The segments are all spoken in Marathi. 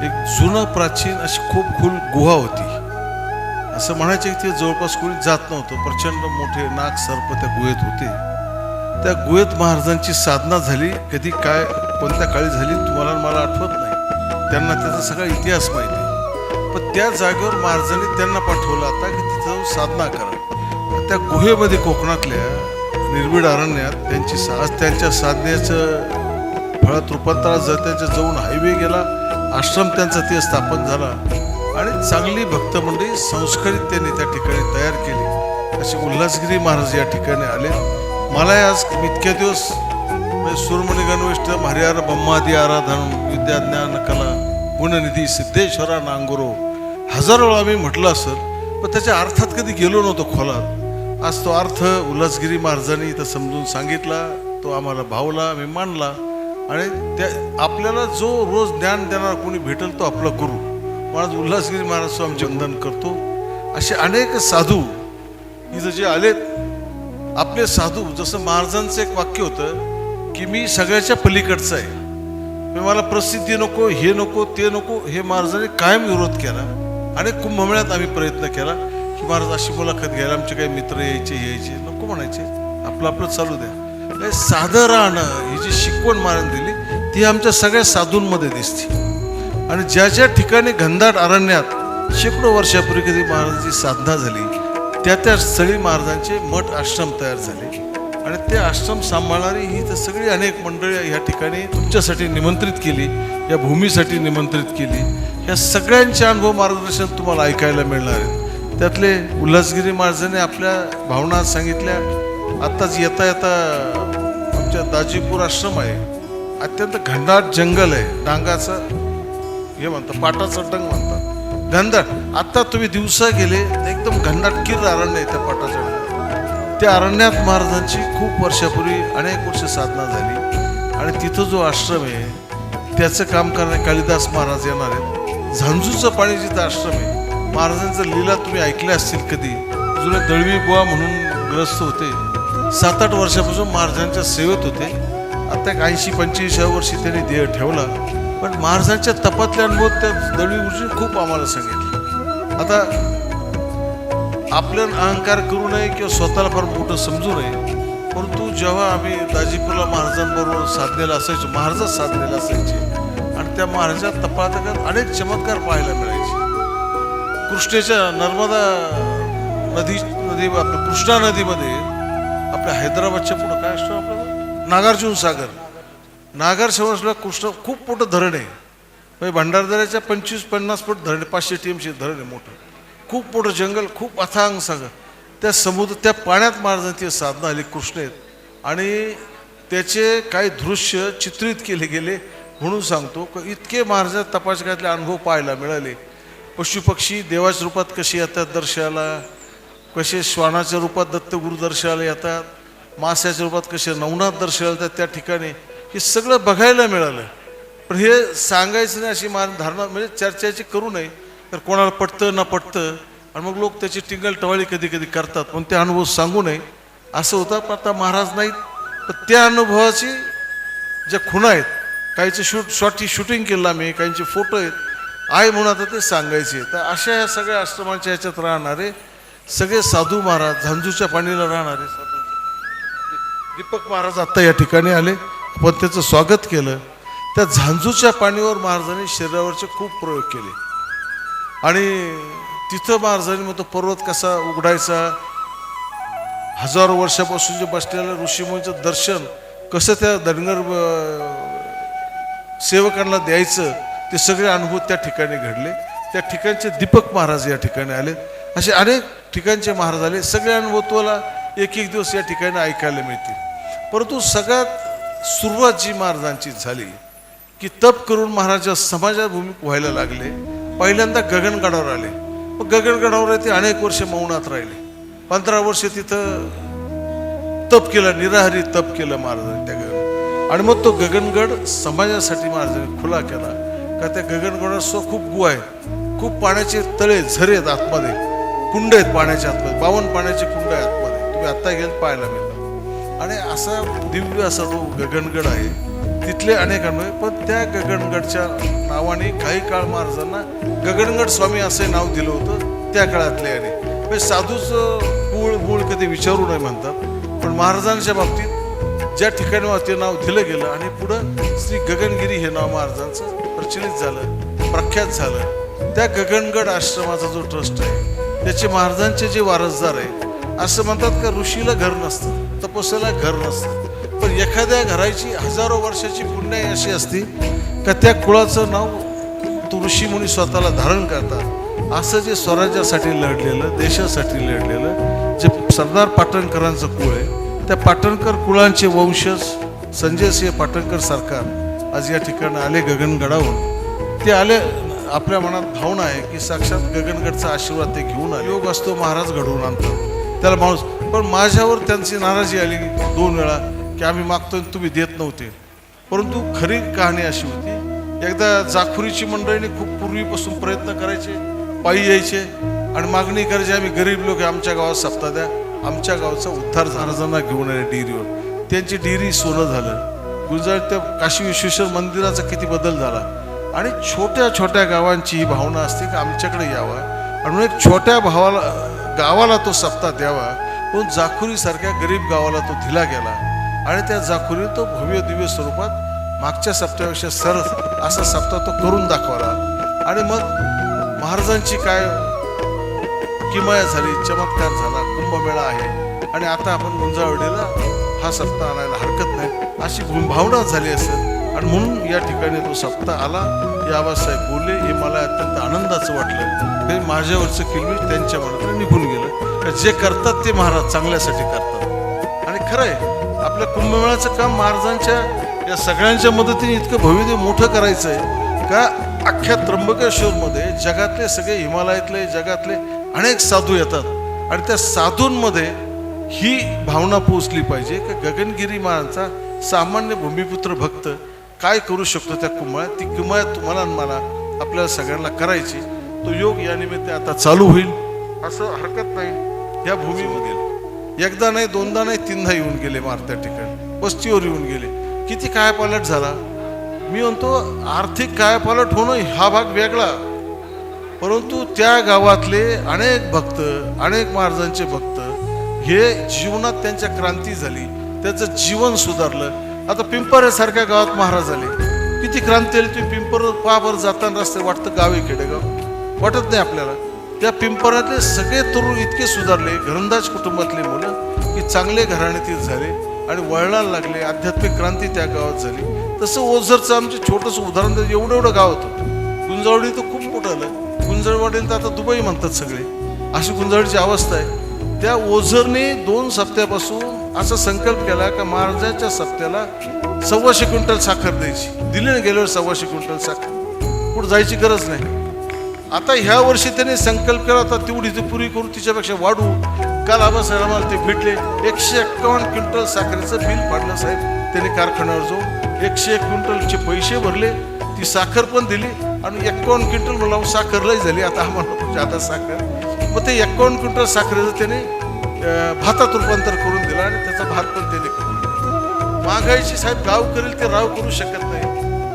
एक जुनं प्राचीन अशी खूप खोल गुहा होती. असं म्हणायचे की ते जवळपास कोणी जात नव्हतं. प्रचंड मोठे नाग सर्प त्या गुहेत होते. त्या गुहेत महाराजांची साधना झाली. कधी काय कोणत्या काळी झाली तुम्हाला मला आठवत नाही. त्यांना त्याचा सगळा इतिहास माहिती आहे. पण त्या जागेवर महाराजांनी त्यांना पाठवलं आता की तिथं जाऊन साधना करा. त्या गुहेमध्ये कोकणातल्या निर्भीड अरण्यात त्यांच्या साधनेचं फळात रूपांतरात त्यांच्या जाऊन हायवे गेला. आश्रम त्यांचा ते स्थापन झाला आणि चांगली भक्त मंडळी संस्कारित त्यांनी त्या ठिकाणी तयार केली. असे उल्हासगिरी महाराज या ठिकाणी आले. मला आज इतक्या दिवस सुरमणी गणविष्ठ हरिहर ब्रह्मादी आराधन विद्या ज्ञान कला गुणनिधी सिद्धेश्वरा नांगुरो हजारो वेळा मी म्हटलं असेल, पण त्याच्या अर्थात कधी गेलो नव्हतो खोलात. आज तो अर्थ उल्हासगिरी महाराजांनी इथं समजून सांगितला. तो आम्हाला भावला, आम्ही मानला आणि त्या आपल्याला जो रोज ज्ञान देणारा कोणी भेटेल तो आपला गुरु. महाराज उल्हासगिरी महाराज आमचे वंदन करतो. असे अनेक साधू इथं जे आलेत आपले साधू. जसं महाराजांचं एक वाक्य होतं की मी सगळ्याच्या पलीकडचं आहे, मला प्रसिद्धी नको, हे नको, ते नको. हे महाराजांनी कायम विरोध केला. अनेक कुंभमेळ्यात आम्ही प्रयत्न केला की महाराज अशी मुलाखत घ्यायला आमचे काही मित्र यायचे नको म्हणायचे, आपलं चालू द्या. साधं राहणं ही जी शिकवण महाराज दिली ती आमच्या सगळ्या साधूंमध्ये दिसते. आणि ज्या ज्या ठिकाणी घनदाट अरण्यात शेकडो वर्षापूर्वी कधी महाराजांची साधना झाली त्या स्थळी महाराजांचे मठ आश्रम तयार झाले. आणि ते आश्रम सांभाळणारी ही तर सगळी अनेक मंडळी या ठिकाणी तुमच्यासाठी निमंत्रित केली, या भूमीसाठी निमंत्रित केली. या सगळ्यांचे अनुभव मार्गदर्शन तुम्हाला ऐकायला मिळणार आहे. त्यातले उल्हासगिरी महाराजांनी आपल्या भावना सांगितल्या. आत्ताच येता आमच्या दाजीपूर आश्रम आहे, अत्यंत घनदाट जंगल आहे. डांगाचं हे म्हणतात, पाटाचं डंग म्हणतात, घनदाट. आत्ता तुम्ही दिवसा गेले एकदम घनदाट किर अरण्य आहे त्या पाटाच्या डंगात. त्या अरण्यात महाराजांची खूप वर्षापूर्वी अनेक वर्ष साधना झाली. आणि तिथं जो आश्रम आहे त्याचं काम करणारे कालिदास महाराज येणार आहेत. झांजूचं पाणी जिथं आश्रम आहे, महाराजांचं लीला तुम्ही ऐकल्या असतील कधी. जुने दळवी बुवा म्हणून ग्रस्त होते, 7-8 वर्षापासून महाराजांच्या सेवेत होते. आता 80-85 वर्षी त्यांनी देह ठेवला. पण महाराजांच्या तपातल्या अनुभव त्या दळवी खूप आम्हाला सांगितलं. आता आपल्याला अहंकार करू नये किंवा स्वतःला फार मोठं समजू नये, परंतु जेव्हा आम्ही दाजीपूरला महाराजांबरोबर साधनेला असायचो, महाराजच साधनेला असायचे आणि त्या महाराजा तपात अनेक चमत्कार पाहायला मिळायचे. कृष्णेच्या नर्मदा नदी आपल्या कृष्णा नदीमध्ये आपल्या हैदराबादच्या पुढं काय असतो आपलं नागार्जुन सागर. नागार्जुनला कृष्ण खूप मोठं धरण आहे. म्हणजे भंडारदऱ्याच्या 25-50 फूट धरण, 500 TMC धरण आहे मोठं. खूप मोठं जंगल, खूप अथांग सागर. त्या समुद्र त्या पाण्यात महाराजांची साधना आली कृष्णेत. आणि त्याचे काही दृश्य चित्रित केले गेले. म्हणून सांगतो की इतके महाराज तपासकातले अनुभव पाहायला मिळाले. पशुपक्षी देवाच्या रूपात कसे येतात दर्शनाला, कसे श्वानाच्या रूपात दत्तगुरु दर्शनाला येतात, मास्याच्या रूपात कसे नवनाथ दर्शनाला येतात त्या ठिकाणी, हे सगळं बघायला मिळालं. पण हे सांगायचं नाही अशी धारणा, म्हणजे चर्चेची करू नये, तर कोणाला पटतं न पटतं आणि मग लोक त्याची टिंगल टवाळी कधी कधी करतात. पण ते अनुभव सांगू नये असं होतं. पण आता महाराज नाहीत, तर त्या अनुभवाची ज्या खुणा आहेत, काहीचे शूटिंग केलं आम्ही, काहींचे फोटो आहेत, आहे म्हणून आता ते सांगायचे. तर अशा ह्या सगळ्या आश्रमांच्या ह्याच्यात राहणारे सगळे साधू महाराज, झांजूच्या पाणीला राहणारे साधू दीपक महाराज आत्ता या ठिकाणी आले. आपण त्याचं स्वागत केलं. त्या झांजूच्या पाणीवर महाराजांनी शरीरावरचे खूप प्रयोग केले. आणि तिथं महाराजांनी मग तो पर्वत कसा उघडायचा, हजारो वर्षापासून जे बसलेल्या ऋषीमुनीचं दर्शन कसं त्या धनगर सेवकांना द्यायचं, ते सगळे अनुभव त्या ठिकाणी घडले. त्या ठिकाणचे दीपक महाराज या ठिकाणी आले. असे अनेक ठिकाणचे महाराज आले. सगळे अनुभव तुम्हाला एक दिवस या ठिकाणी ऐकायला मिळतील. परंतु सगळ्यात सुरुवात जी महाराजांची झाली की तप करून महाराज समाजात भूमिक व्हायला लागले. पहिल्यांदा गगनगडावर आले. मग गगनगडावर ते अनेक वर्ष मौनात राहिले. 15 वर्ष तिथं तप केलं, निराहारी तप केलं महाराजांनी त्या गगन. आणि मग तो गगनगड समाजासाठी महाराजांनी खुला केला. का त्या गगनगडावर खूप गुहा आहेत, खूप पाण्याचे तळे झरे आहेत, आतमध्ये कुंड आहेत पाण्याच्या आतमध्ये, 52 पाण्याचे कुंड आहेत आतमध्ये. तुम्ही आत्ता गेल पाहायला मिळतात. आणि असा दिव्य असा तो गगनगड आहे. तिथले अनेक अनुभव. पण त्या गगनगडच्या नाव नावाने काही काळ महाराजांना गगनगड स्वामी असे नाव दिलं होतं त्या काळातले. आणि साधूच मूळ मूळ कधी विचारू नये म्हणतात, पण महाराजांच्या बाबतीत ज्या ठिकाणी ते नाव दिलं गेलं आणि पुढं श्री गगनगिरी हे नाव महाराजांचं प्रचलित झालं, प्रख्यात झालं. त्या गगनगड आश्रमाचा जो ट्रस्ट आहे त्याचे महाराजांचे जे वारसदार आहे, असं म्हणतात का ऋषीला घर नसतं, तपस्याला घर नसतं, पण एखाद्या घराची हजारो वर्षाची पुण्याई अशी असती का त्या कुळाचं नाव तो ऋषी मुनी स्वतःला धारण करतात. असं जे स्वराज्यासाठी लढलेलं, देशासाठी लढलेलं जे सरदार पाटणकरांचं कुळ आहे, त्या पाटणकर कुळांचे वंशज संजयसिंह पाटणकर सरकार आज या ठिकाणी आले गगनगडाहून. ते आले, आपल्या मनात भावना आहे की साक्षात गगनगडचा आशीर्वाद ते घेऊन आले. योग असतो महाराज घडवून आणतात त्याला माणूस. पण माझ्यावर त्यांची नाराजी आली 2 वेळा की आम्ही मागतोय तुम्ही देत नव्हते. परंतु खरी कहाणी अशी होती, एकदा जाखुरीची मंडळीने खूप पूर्वीपासून प्रयत्न करायचे, पायी यायचे आणि मागणी करायची, आम्ही गरीब लोक आमच्या गावात सप्ताह द्या, आमच्या गावाचा उद्धार महाराजांना घेऊन आले डेअरीवर. त्यांची डेअरी सोनं झालं. गुजरात त्या काशी विश्वेश्वर मंदिराचा किती बदल झाला. आणि छोट्या छोट्या गावांची ही भावना असते की आमच्याकडे यावा आणि एक छोट्या गावाला तो सप्ताह द्यावा. पण जाखुरीसारख्या गरीब गावाला तो दिला गेला आणि त्या जाखुरी तो भव्य दिव्य स्वरूपात मागच्या सप्त्यापेक्षा असा सप्ताह तो करून दाखवला. आणि मग महाराजांची काय किमया झाली, चमत्कार झाला, कुंभमेळा आहे आणि आता आपण गुंजावळीला हा सप्ताह आणायला हरकत नाही अशी भावना झाली असेल. आणि म्हणून या ठिकाणी तो सप्ताह आला. हे आबासाहेब बोलले, हे मला अत्यंत आनंदाचं वाटलं. हे माझ्यावरचं किलबिश त्यांच्या मनात निघून गेलं. जे करतात ते महाराज चांगल्यासाठी करतात. आणि खरं आहे, आपल्या कुंभमेळ्याचं काम महाराजांच्या या सगळ्यांच्या मदतीने इतकं भव्य मोठं करायचं आहे का अख्ख्या त्र्यंबकेश्वरमध्ये जगातले सगळे, हिमालयातले, जगातले अनेक साधू येतात आणि त्या साधूंमध्ये ही भावना पोचली पाहिजे की गगनगिरी महाराजांचा सामान्य भूमिपुत्र भक्त काय करू शकतो त्या कुंभमेळ्यात. ती किमया तुम्हाला आणि मला, आपल्याला सगळ्यांना करायची. तो योग या निमित्त आता चालू होईल असं हरकत नाही. या भूमीमध्ये एकदा नाही, 2दा नाही, 3दा येऊन गेले महाराज त्या ठिकाणी, वस्तीवर येऊन गेले. किती कायापालट झाला. मी म्हणतो आर्थिक कायापालट होणं हा भाग वेगळा, परंतु त्या गावातले अनेक भक्त, अनेक महाराजांचे भक्त हे जीवनात त्यांच्या क्रांती झाली, त्याचं जीवन सुधारलं. आता पिंपऱ्यासारख्या गावात महाराज आले, किती क्रांती आली. तुम्ही पिंपर पावर जाताना रस्ते वाटतं गाव आहे खेडेगाव, वाटत नाही आपल्याला. त्या पिंपरातले सगळे तरुण इतके सुधारले, घरंदाज कुटुंबातले मुलं की चांगले घराण्यातील झाले आणि वळणाला लागले. आध्यात्मिक क्रांती त्या गावात झाली. तसं ओझरचं आमचं छोटंसं उदाहरण, एवढं गाव होतं. गुंजावडी तर खूप मोठं आलं. गुंजाळवाडीला तर आता दुबई म्हणतात सगळे, अशी गुंजावडीची अवस्था आहे. त्या ओझरने 2 सप्त्यापासून असा संकल्प केला का महाराजांच्या सप्त्याला 125 क्विंटल साखर द्यायची. दिली ना गेल्यावर 125 क्विंटल साखर, पुढे जायची गरज नाही. आता ह्या वर्षी त्यांनी संकल्प केला होता तेवढी ती पुरी करू, तिच्यापेक्षा वाढू. काल आबासाहेब आम्हाला ते भेटले, 151 क्विंटल साखरेचं बिल फाडलं साहेब त्यांनी कारखान्यावर जाऊन. 101 क्विंटलचे पैसे भरले, ती साखर पण दिली आणि 51 क्विंटल मला साखर लई झाली, आता आम्हाला जादा साखर. मग ते 51 क्विंटल साखरेचं त्याने भातात रूपांतर करून दिलं आणि त्याचा भात पण त्याने करून दिला. महागाईची साहेब गाव करेल ते राव करू शकत नाही.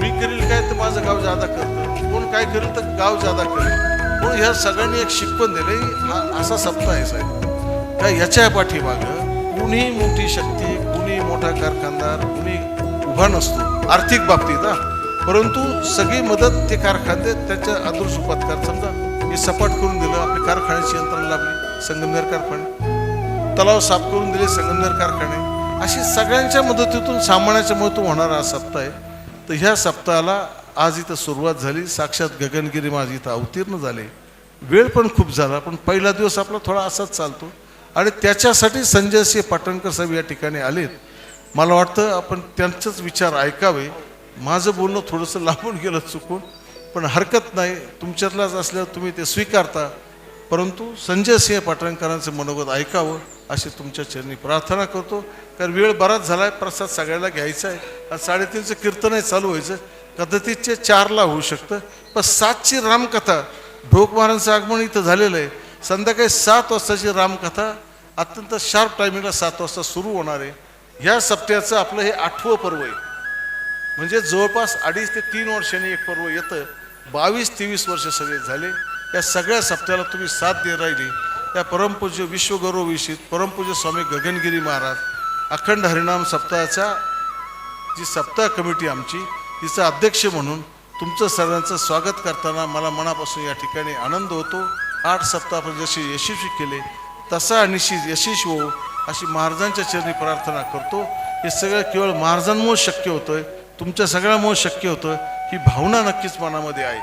मी करेल काय तर माझं गाव जादा करतं, कोण काय करेल तर गाव जादा करेल. म्हणून ह्या सगळ्यांनी एक शिकवण दिले. हा असा सप्ताह आहे साहेब का याच्या पाठीमागं कुणी मोठी शक्ती, कुणी मोठा कारखानदार, कुणी उभा नसतो आर्थिक बाबतीत, परंतु सगळी मदत ते कारखाने त्याच्या आदर्श उपत्कार. समजा हे सपाट करून दिलं, आपली कारखान्याची यंत्रणा लाभली, संगमनेर कारखाने, तलाव साफ करून दिले, संगमनेर कारखाने. अशी सगळ्यांच्या मदतीतून सामान्याच्या मदतीतून होणारा हा सप्ताह आहे. तर ह्या सप्ताहाला आज इथं सुरुवात झाली. साक्षात गगनगिरी महाराज इथं अवतीर्ण झाले. वेळ पण खूप झाला, पण पहिला दिवस आपला थोडा असाच चालतो आणि त्याच्यासाठी संजयसिंह पाटणकर साहेब या ठिकाणी आलेत. मला वाटतं आपण त्यांचंच विचार ऐकावे. माझं बोलणं थोडंसं लांबून गेलं चुकून, पण हरकत नाही, तुमच्यातलाच असल्यावर तुम्ही ते स्वीकारता. परंतु संजयसिंह पाटणकरांचं मनोगत ऐकावं अशी तुमच्या चरणी प्रार्थना करतो. कारण वेळ बराच झाला आहे, प्रसाद सगळ्याला घ्यायचा आहे. 3:30चं कीर्तनही चालू व्हायचं, कदाचित 4ला होऊ शकतं. पण 7ची रामकथा, ढोक महाराजांचं आगमन इथं झालेलं आहे. संध्याकाळी 7 वाजताची रामकथा अत्यंत शार्प टायमिंगला 7 वाजता सुरू होणार आहे. ह्या सप्त्याचं आपलं हे 8वं पर्व आहे. म्हणजे जवळपास 2.5 ते 3 वर्षांनी एक पर्व येतं. 22-23 वर्ष सगळे झाले. या सगळ्या सप्त्याला तुम्ही साथ दे राहिली. त्या परमपूज्य विश्वगौरवविषयी परमपूज्य स्वामी गगनगिरी महाराज अखंड हरिनाम सप्ताहाचा जी सप्ताह कमिटी आमची तिचा अध्यक्ष म्हणून तुमचं सर्वांचं स्वागत करताना मला मनापासून या ठिकाणी आनंद होतो. 8 सप्ताह जसे यशस्वी केले तसा निश्चित यशस्वी हो अशी महाराजांच्या चरणी प्रार्थना करतो. हे सगळं केवळ महाराजांमुळे शक्य होतंय, तुमच्या सगळ्यामुळे शक्य होतं. ही भावना नक्कीच मनामध्ये आहे.